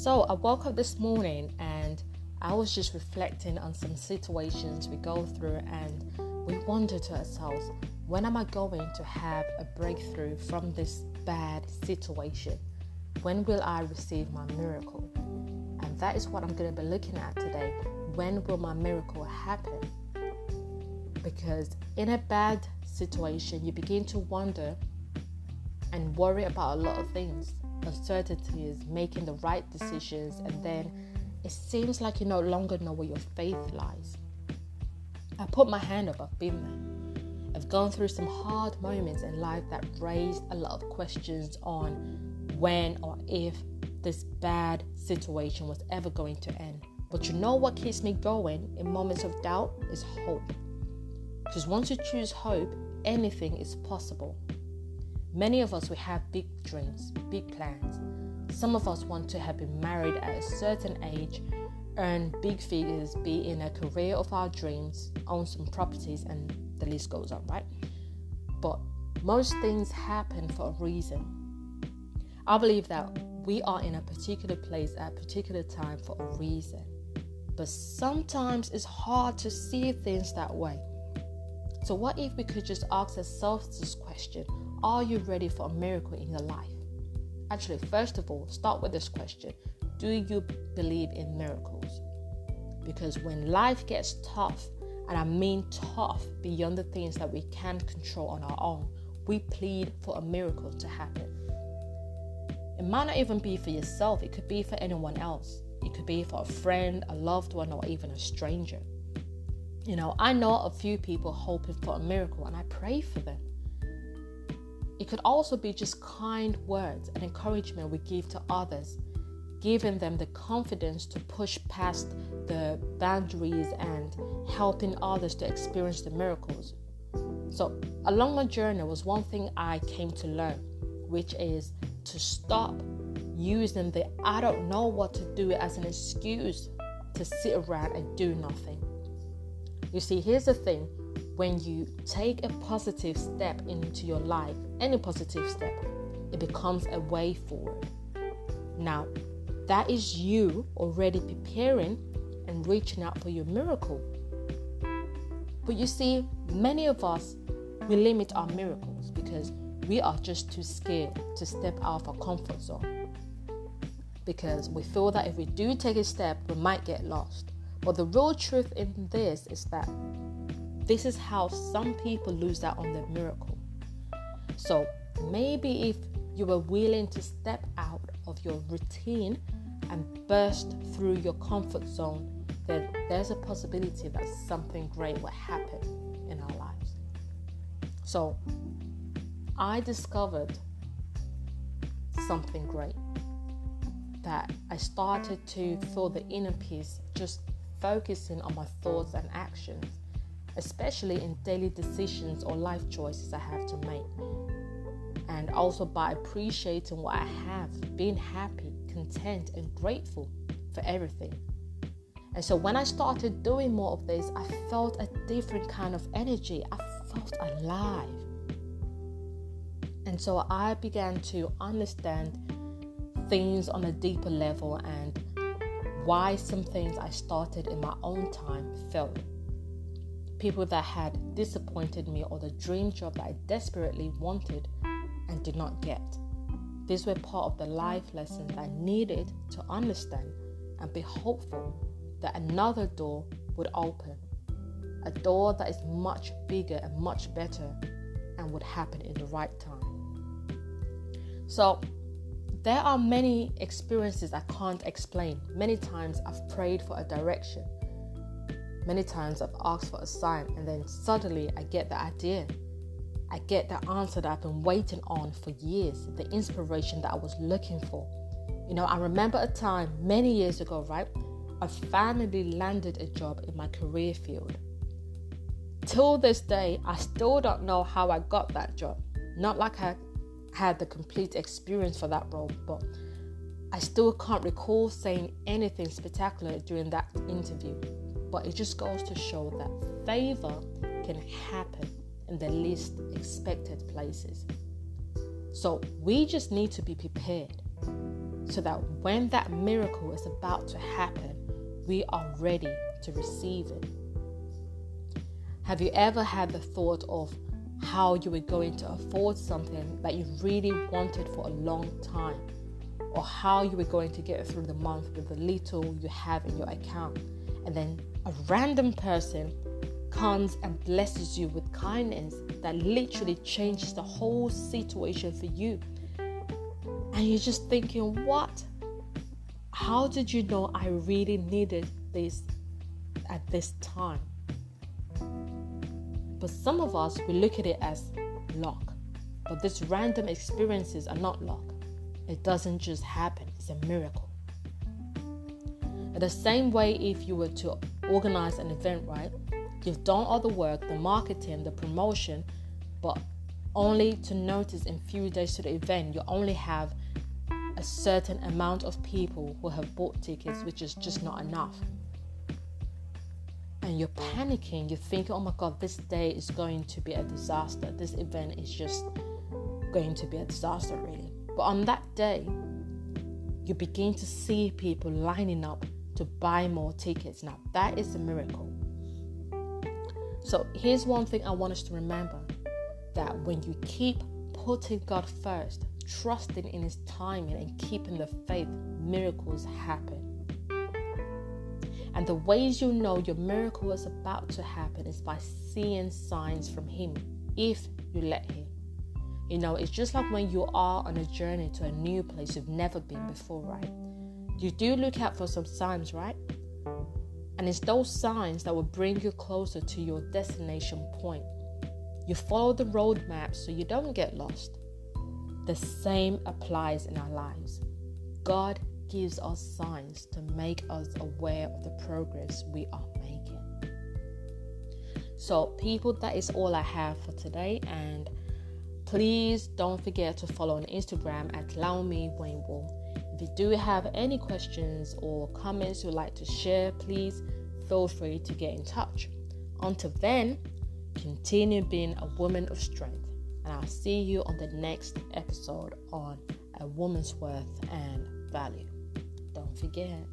So I woke up this morning and I was just reflecting on some situations we go through, and we wonder to ourselves, when am I going to have a breakthrough from this bad situation? When will I receive my miracle? And that is what I'm going to be looking at today. When will my miracle happen? Because in a bad situation, you begin to wonder and worry about a lot of things. Uncertainties, making the right decisions, and then it seems like you no longer know where your faith lies. I put my hand up, I've been there. I've gone through some hard moments in life that raised a lot of questions on when or if this bad situation was ever going to end. But you know what keeps me going in moments of doubt is hope. Because once you choose hope, anything is possible. Many of us, we have big dreams, big plans. Some of us want to have been married at a certain age, earn big figures, be in a career of our dreams, own some properties, and the list goes on, right? But most things happen for a reason. I believe that we are in a particular place at a particular time for a reason. But sometimes it's hard to see things that way. So what if we could just ask ourselves this question? Are you ready for a miracle in your life? Actually, first of all, start with this question. Do you believe in miracles? Because when life gets tough, and I mean tough beyond the things that we can control on our own, we plead for a miracle to happen. It might not even be for yourself. It could be for anyone else. It could be for a friend, a loved one, or even a stranger. I know a few people hoping for a miracle, and I pray for them. It could also be just kind words and encouragement we give to others, giving them the confidence to push past the boundaries and helping others to experience the miracles. So along my journey was one thing I came to learn, which is to stop using the I don't know what to do as an excuse to sit around and do nothing. You see, here's the thing. When you take a positive step into your life, any positive step, it becomes a way forward. Now, that is you already preparing and reaching out for your miracle. But you see, many of us, we limit our miracles because we are just too scared to step out of our comfort zone. Because we feel that if we do take a step, we might get lost. But the real truth in this is that this is how some people lose out on their miracle. So maybe if you were willing to step out of your routine and burst through your comfort zone, then there's a possibility that something great will happen in our lives. So I discovered something great, that I started to feel the inner peace just focusing on my thoughts and actions, especially in daily decisions or life choices I have to make. And also by appreciating what I have, being happy, content, and grateful for everything. And so when I started doing more of this, I felt a different kind of energy. I felt alive. And so I began to understand things on a deeper level and why some things I started in my own time failed. People that had disappointed me, or the dream job that I desperately wanted and did not get. These were part of the life lessons I needed to understand and be hopeful that another door would open. A door that is much bigger and much better and would happen in the right time. So there are many experiences I can't explain. Many times I've prayed for a direction. Many times I've asked for a sign, and then suddenly I get the idea. I get the answer that I've been waiting on for years, the inspiration that I was looking for. I remember a time many years ago, right? I finally landed a job in my career field. Till this day, I still don't know how I got that job. Not like I had the complete experience for that role, but I still can't recall saying anything spectacular during that interview. But it just goes to show that favor can happen in the least expected places. So we just need to be prepared. so that when that miracle is about to happen, we are ready to receive it. Have you ever had the thought of how you were going to afford something that you really wanted for a long time, or how you were going to get through the month with the little you have in your account, and then a random person comes and blesses you with kindness that literally changes the whole situation for you, and you're just thinking, what? How did you know I really needed this at this time? But some of us, we look at it as luck. But these random experiences are not luck. It doesn't just happen. It's a miracle. In the same way, if you were to organize an event, right? You've done all the work, the marketing, the promotion, but only to notice in few days to the event, you only have a certain amount of people who have bought tickets, which is just not enough. And you're panicking, you're thinking, oh my God, this day is going to be a disaster. This event is just going to be a disaster, really. But on that day, you begin to see people lining up to buy more tickets. Now, that is a miracle. So here's one thing I want us to remember, that when you keep putting God first, trusting in His timing and keeping the faith, miracles happen. And the ways you know your miracle is about to happen is by seeing signs from Him, if you let Him. You know, it's just like when you are on a journey to a new place you've never been before, right? You do look out for some signs, right? And it's those signs that will bring you closer to your destination point. You follow the roadmap so you don't get lost. The same applies in our lives. God gives us signs to make us aware of the progress we are making. So people, that is all I have for today, and please don't forget to follow on Instagram at LaomiWayneWall. If you do have any questions or comments you'd like to share, please feel free to get in touch. Until then, continue being a woman of strength, and I'll see you on the next episode on A Woman's Worth and Value. Don't forget.